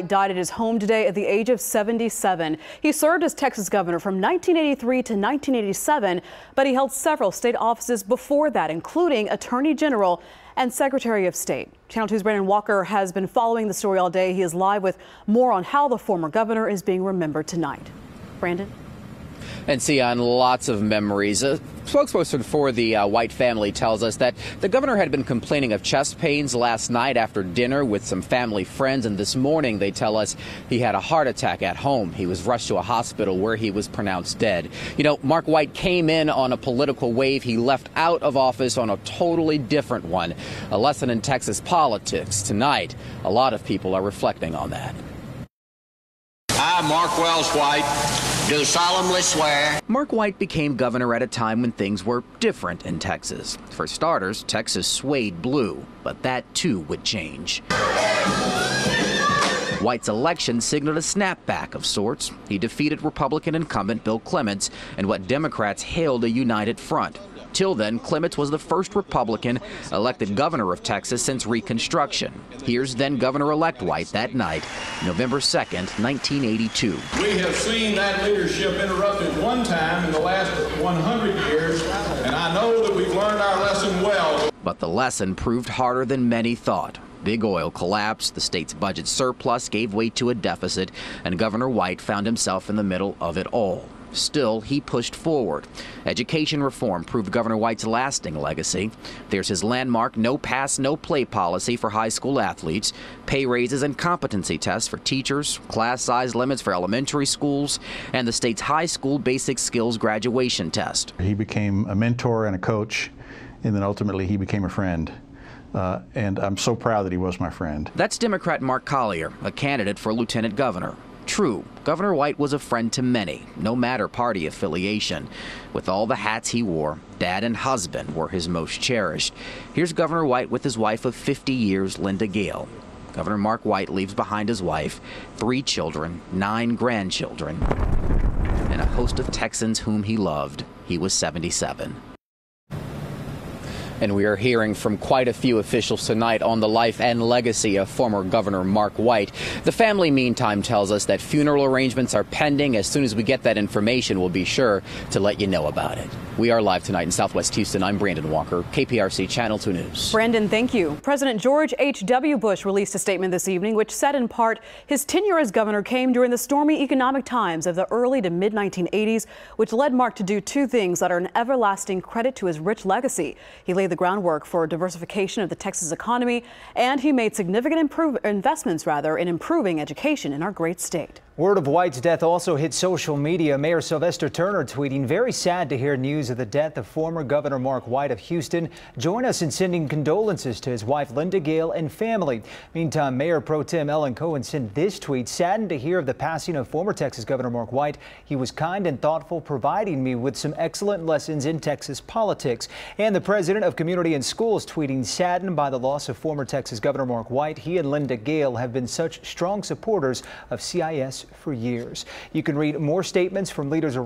Died at his home today at the age of 77. He served as Texas governor from 1983 to 1987, but he held several state offices before that, including Attorney General and Secretary of State. Channel 2's Brandon Walker has been following the story all day. He is live with more on how the former governor is being remembered tonight. Brandon? And Sion, lots of memories. A spokesperson for the White family tells us that the governor had been complaining of chest pains last night after dinner with some family friends. And this morning, they tell us he had a heart attack at home. He was rushed to a hospital where he was pronounced dead. You know, Mark White came in on a political wave. He left out of office on a totally different one. A lesson in Texas politics. Tonight, a lot of people are reflecting on that. I, Mark Wells White, do solemnly swear. Mark White became governor at a time when things were different in Texas. For starters, Texas swayed blue, but that too would change. White's election signaled a snapback of sorts. He defeated Republican incumbent Bill Clements in what Democrats hailed a united front. Till then, Clements was the first Republican elected governor of Texas since Reconstruction. Here's then Governor-elect White that night, November 2nd, 1982. We have seen that leadership interrupted one time in the last 100 years, and I know that we've learned our lesson well. But the lesson proved harder than many thought. Big oil collapsed, the state's budget surplus gave way to a deficit, and Governor White found himself in the middle of it all. Still, he pushed forward. Education reform proved Governor White's lasting legacy. There's his landmark no pass, no play policy for high school athletes, pay raises and competency tests for teachers, class size limits for elementary schools, and the state's high school basic skills graduation test. He became a mentor and a coach, and then ultimately he became a friend. And I'm so proud that he was my friend. That's Democrat Mark Collier, a candidate for lieutenant governor. True, Governor White was a friend to many, no matter party affiliation. With all the hats he wore, dad and husband were his most cherished. Here's Governor White with his wife of 50 years, Linda Gale. Governor Mark White leaves behind his wife, 3 children, 9 grandchildren, and a host of Texans whom he loved. He was 77. And we are hearing from quite a few officials tonight on the life and legacy of former Governor Mark White. The family, meantime, tells us that funeral arrangements are pending. As soon as we get that information, we'll be sure to let you know about it. We are live tonight in Southwest Houston. I'm Brandon Walker, KPRC Channel 2 News. Brandon, thank you. President George H.W. Bush released a statement this evening which said in part his tenure as governor came during the stormy economic times of the early to mid-1980s, which led Mark to do 2 things that are an everlasting credit to his rich legacy. He laid the groundwork for diversification of the Texas economy, and he made significant investments in improving education in our great state. Word of White's death also hit social media. Mayor Sylvester Turner tweeting, "Very sad to hear news of the death of former Governor Mark White of Houston. Join us in sending condolences to his wife Linda Gale and family." Meantime, Mayor Pro Tem Ellen Cohen sent this tweet, "Saddened to hear of the passing of former Texas Governor Mark White. He was kind and thoughtful, providing me with some excellent lessons in Texas politics." And the president of Community and Schools tweeting, "Saddened by the loss of former Texas Governor Mark White. He and Linda Gale have been such strong supporters of CIS for years." You can read more statements from leaders around